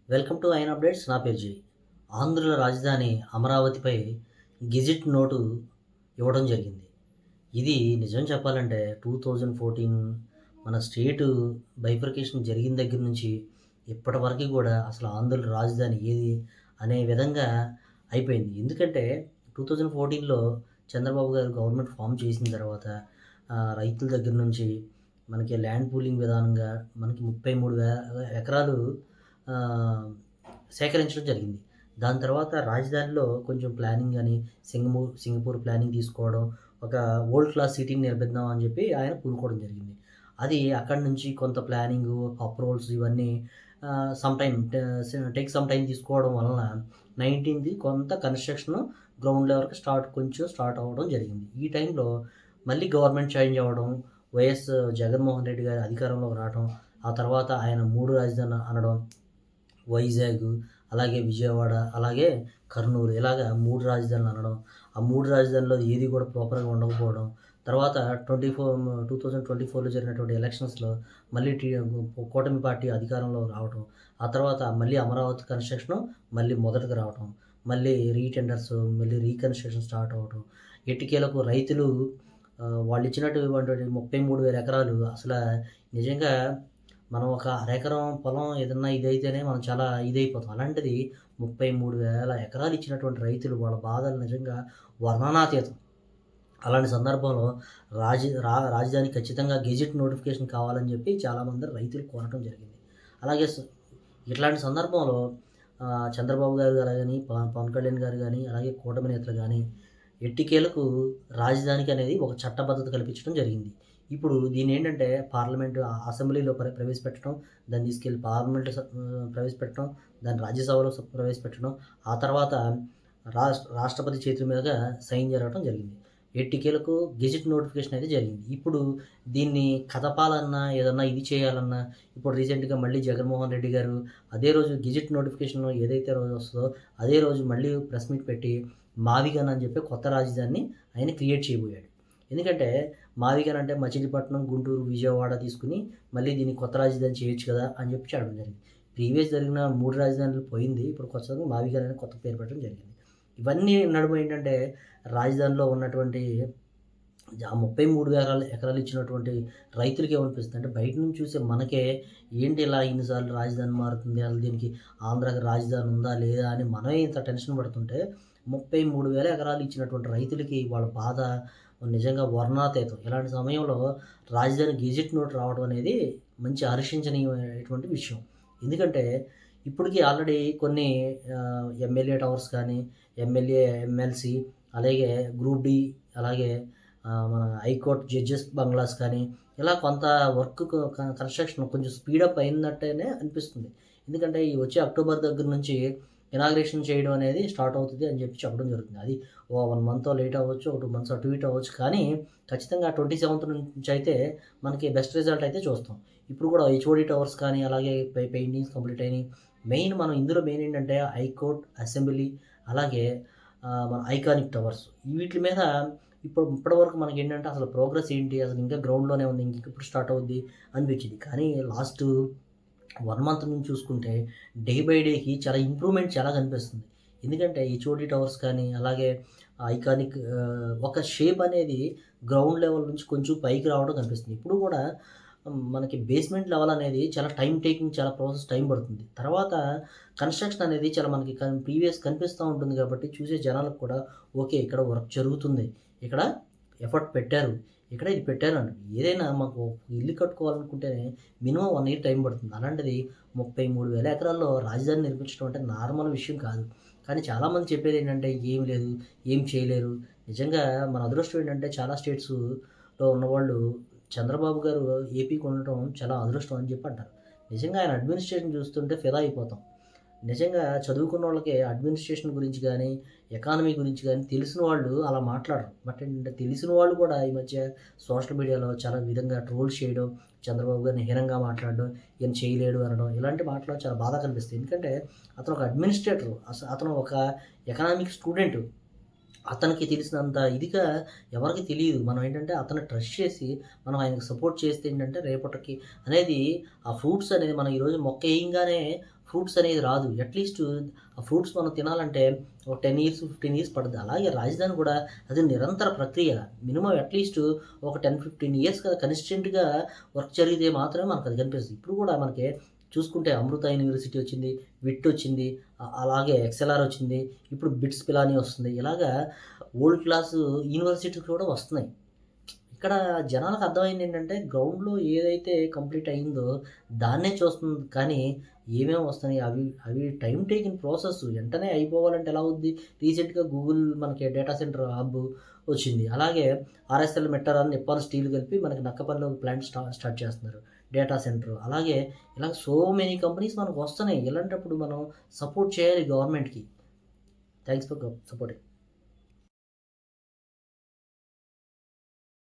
Welcome to ఐన్ updates. నా పేరు జై. ఆంధ్రుల రాజధాని అమరావతిపై గెజిట్ నోటు ఇవ్వడం జరిగింది. ఇది నిజం చెప్పాలంటే 2014 మన స్టేటు బైఫర్కేషన్ జరిగిన దగ్గర నుంచి ఇప్పటివరకు కూడా అసలు ఆంధ్రుల రాజధాని ఏది అనే విధంగా అయిపోయింది. ఎందుకంటే 2014లో చంద్రబాబు గారు గవర్నమెంట్ ఫామ్ చేసిన తర్వాత రైతుల దగ్గర నుంచి మనకి ల్యాండ్ పూలింగ్ విధానంగా మనకి 33,000 ఎకరాలు సేకరించడం జరిగింది. దాని తర్వాత రాజధానిలో కొంచెం ప్లానింగ్ అని సింగపూర్ ప్లానింగ్ తీసుకోవడం, ఒక వరల్డ్ క్లాస్ సిటీని నిర్మిద్దాం అని చెప్పి ఆయన పూనుకోవడం జరిగింది. అది అక్కడి నుంచి కొంత ప్లానింగు, అప్రూవల్స్ ఇవన్నీ టేక్ సమ్ టైమ్ తీసుకోవడం వలన 19ది కొంత కన్‌స్ట్రక్షన్ గ్రౌండ్ లెవెల్‌కి స్టార్ట్ అవ్వడం జరిగింది. ఈ టైంలో మళ్ళీ గవర్నమెంట్ చేంజ్ అవ్వడం, వైఎస్ జగన్మోహన్ రెడ్డి గారు అధికారంలోకి రావడం, ఆ తర్వాత ఆయన 3 రాజధానులు అనడం, వైజాగ్, అలాగే విజయవాడ, అలాగే కర్నూలు ఇలాగ 3 రాజధానులు అనడం. ఆ 3 రాజధానుల్లో ఏది కూడా ప్రాపర్‌గా ఉండకపోవడం. తర్వాత 2024లో జరిగినటువంటి ఎలక్షన్స్‌లో మళ్ళీ కూటమి పార్టీ అధికారంలోకి రావడం. ఆ తర్వాత మళ్ళీ అమరావతి కన్‌స్ట్రక్షను మళ్ళీ మొదటగా రావటం. మళ్ళీ రీటెండర్స్, మళ్ళీ రీకన్‌స్ట్రక్షన్ స్టార్ట్ అవ్వటం. ఎట్టకేలకు రైతులు వాళ్ళిచ్చినటువంటి 33,000 ఎకరాలు అసల నిజంగా మనం ఒక అరెకరం పొలం ఏదన్నా ఇదైతేనే మనం చాలా ఇదైపోతాం. అలాంటిది 33,000 ఎకరాలు ఇచ్చినటువంటి రైతులు వాళ్ళ బాధలు నిజంగా వర్ణనాతీతం. అలాంటి సందర్భంలో రాజధాని ఖచ్చితంగా గెజిట్ నోటిఫికేషన్ కావాలని చెప్పి చాలామంది రైతులు కోరటం జరిగింది. అలాగే ఇట్లాంటి సందర్భంలో చంద్రబాబు గారు గాని, పవన్ కళ్యాణ్ గారు గాని, అలాగే కూటమి నేతలు గాని ఎట్టికేలకు రాజధానికి అనేది ఒక చట్టబద్ధత కల్పించడం జరిగింది. ఇప్పుడు దీన్నేంటంటే పార్లమెంటు అసెంబ్లీలో ప్రవేశపెట్టడం, దాన్ని తీసుకెళ్ళి ప్రవేశపెట్టడం, దాన్ని రాజ్యసభలో ప్రవేశపెట్టడం, ఆ తర్వాత రాష్ట్రపతి చేతుల మీదుగా సైన్ జరగడం జరిగింది. ఎట్టికేలకు గెజిట్ నోటిఫికేషన్ అయితే జరిగింది. ఇప్పుడు దీన్ని కదపాలన్నా, ఏదన్నా ఇది చేయాలన్నా, ఇప్పుడు రీసెంట్‌గా మళ్ళీ జగన్మోహన్ రెడ్డి గారు అదే రోజు గెజిట్ నోటిఫికేషన్ ఏదైతే రోజు వస్తదో, అదే రోజు మళ్ళీ ప్రెస్ మీట్ పెట్టి మావిగన్ అని చెప్పి కొత్త రాజధానిని ఆయన క్రియేట్ చేయబోయాడు. ఎందుకంటే మావిగన్ అంటే మచిలీపట్నం, గుంటూరు, విజయవాడ తీసుకొని మళ్ళీ దీన్ని కొత్త రాజధాని చేయొచ్చు కదా అని చెప్పి చెప్పడం జరిగింది. ప్రీవియస్ జరిగిన 3 రాజధానులు పోయింది. ఇప్పుడు కొత్తగా మావిగన్ అనే కొత్త పేరు పెట్టడం జరిగింది. ఇవన్నీ నడుమ ఏంటంటే రాజధానిలో ఉన్నటువంటి 33,000 ఎకరాలు ఇచ్చినటువంటి రైతులకి ఏమనిపిస్తుంది అంటే బయట నుంచి చూసే మనకే ఏంటి ఇలా ఇన్నిసార్లు రాజధాని మారుతుంది, అసలు దీనికి ఆంధ్రాకి రాజధాని ఉందా లేదా అని మనమే ఇంత టెన్షన్ పడుతుంటే 33,000 ఎకరాలు ఇచ్చినటువంటి రైతులకి వాళ్ళ బాధ నిజంగా వర్ణనాతీతం. ఇలాంటి సమయంలో రాజధాని గెజిట్ నోట్ రావడం అనేది మంచి హర్షించనీయమైనటువంటి విషయం. ఎందుకంటే ఇప్పటికి ఆల్రెడీ కొన్ని ఎమ్మెల్యే టవర్స్ కానీ, ఎమ్మెల్సీ, అలాగే గ్రూప్ డి, అలాగే మన హైకోర్ట్ జడ్జెస్ బంగ్లాస్ కానీ ఇలా కొంత వర్క్ కన్‌స్ట్రక్షన్ కొంచెం స్పీడప్ అయినట్టేనే అనిపిస్తుంది. ఎందుకంటే ఈ వచ్చే అక్టోబర్ దగ్గర నుంచి ఇనాగ్రేషన్ చేయడం అనేది స్టార్ట్ అవుతది అని చెప్పి చెప్పడం జరుగుతుంది. అది 1 మంతో లేట్ అవ్వచ్చు, ఒక 2 మంత్స్ అటు ఇటు అవ్వచ్చు. కానీ ఖచ్చితంగా 27th నుంచి అయితే మనకి బెస్ట్ రిజల్ట్ అయితే చూస్తాం. ఇప్పుడు కూడా హెచ్ఓడి టవర్స్ కానీ అలాగే పెయింటింగ్స్ కంప్లీట్ అయినాయి. ఇందులో మెయిన్ ఏంటంటే హైకోర్ట్, అసెంబ్లీ, అలాగే మన ఐకానిక్ టవర్స్ వీటి మీద ఇప్పటివరకు మనకేంటంటే అసలు ప్రోగ్రెస్ ఏంటి? అసలు ఇంకా గ్రౌండ్‌లోనే ఉంది. ఇంకెప్పుడు స్టార్ట్ అవుద్ది అనిపించింది. కానీ లాస్ట్ 1 మంత్ నుంచి చూసుకుంటే డే బై డేకి చాలా ఇంప్రూవ్‌మెంట్ చాలా కనిపిస్తుంది. ఎందుకంటే హెచ్ఓడి టవర్స్ కానీ, అలాగే ఐకానిక్ ఒక షేప్ అనేది గ్రౌండ్ లెవెల్ నుంచి కొంచెం పైకి రావడం కనిపిస్తుంది. ఇప్పుడు కూడా మనకి బేస్‌మెంట్ లెవెల్ అనేది చాలా చాలా ప్రాసెస్ టైం పడుతుంది. తర్వాత కన్‌స్ట్రక్షన్ అనేది చాలా మనకి కనిపిస్తా ఉంటుంది కాబట్టి చూసే జనాలకు కూడా ఓకే. ఇక్కడ వర్క్ జరుగుతుంది. ఇక్కడ ఎఫర్ట్ పెట్టారు. ఇక్కడ ఇది పెట్టారంట. ఏదైనా మాకు ఇల్లు కట్టుకోవాలనుకుంటేనే మినిమమ్ 1 ఇయర్ టైం పడుతుంది. అలాంటిది 33,000 ఎకరాల్లో రాజధాని నిర్మించడం అంటే నార్మల్ విషయం కాదు. కానీ చాలామంది చెప్పేదేంటంటే ఏమి లేదు, ఏం చేయలేరు. నిజంగా మన అదృష్టం ఏంటంటే చాలా స్టేట్స్‌లో ఉన్నవాళ్ళు చంద్రబాబు గారు ఏపీకి ఉండటం చాలా అదృష్టం అని చెప్పి అంటారు. నిజంగా ఆయన అడ్మినిస్ట్రేషన్ చూస్తుంటే ఫిదా అయిపోతాం. నిజంగా చదువుకున్నోళ్ళకి అడ్మినిస్ట్రేషన్ గురించి గానీ, ఎకానమీ గురించి గానీ తెలిసిన వాళ్ళు అలా మాట్లాడరు. బట్ ఏంటంటే తెలిసిన వాళ్ళు కూడా ఈ మధ్య సోషల్ మీడియాలో చాలా విధంగా ట్రోల్స్ చేయడం, చంద్రబాబు గారిని హీనంగా మాట్లాడడం, ఈయన చేయలేడు అనడం ఇలాంటి మాటలు చాలా బాధ కనిపిస్తాయి. ఎందుకంటే అతను ఒక అడ్మినిస్ట్రేటర్. అతను ఒక ఎకనామిక్ స్టూడెంట్. అతనికి తెలిసినంత ఇదిగా ఎవరికీ తెలీదు. మనం ఏంటంటే అతన్ని ట్రస్ట్ చేసి మనం ఆయనకి సపోర్ట్ చేస్తే ఏంటంటే రేపటికి అనేది ఆ ఫ్రూట్స్ అనేది మనం ఈరోజు మొక్క ఏయంగానే ఫ్రూట్స్ అనేది రాదు. అట్‌లీస్ట్ ఆ ఫ్రూట్స్ మనం తినాలంటే ఒక 10 ఇయర్స్, 15 ఇయర్స్ పడుద్ది. అలాగే రాజధాని కూడా అది నిరంతర ప్రక్రియ. మినిమమ్ అట్‌లీస్ట్ ఒక 10, 15 ఇయర్స్ కన్సిస్టెంట్‌గా వర్క్ జరిగితే మాత్రమే మనకది కనిపిస్తది. ఇప్పుడు కూడా మనకి చూసుకుంటే అమృత యూనివర్సిటీ వచ్చింది, విట్ వచ్చింది, అలాగే ఎక్స్ఎల్ఆర్ వచ్చింది, ఇప్పుడు బిట్స్ పిలానీ వస్తుంది. ఇలాగా వరల్డ్ క్లాస్ యూనివర్సిటీస్ కూడా వస్తున్నాయి. ఇక్కడ జనాలకు అర్థమైందేంటంటే, గ్రౌండ్‌లో ఏదైతే కంప్లీట్ అయిందో దాన్నే చూస్తుంది. కానీ ఏమేమి వస్తున్నాయి అవి అవి టైమ్ టేకింగ్ ప్రాసెస్. వెంటనే అయిపోవాలంటే ఎలా అవుద్ది? రీసెంట్‌గా గూగుల్ మనకి డేటా సెంటర్ హబ్ వచ్చింది. అలాగే ఆర్ఎస్ఎల్ మెట్టర్ అని నిప్పాన్ స్టీల్ కలిపి మనకి నక్కపల్లిలో ప్లాంట్ స్టార్ట్ చేస్తున్నారు. Data centre. అలాగే ఇలా సో మెనీ కంపెనీస్ మనకు వస్తున్నాయి. ఇలాంటప్పుడు మనం సపోర్ట్ చేయాలి గవర్నమెంట్‌కి. Thanks for supporting.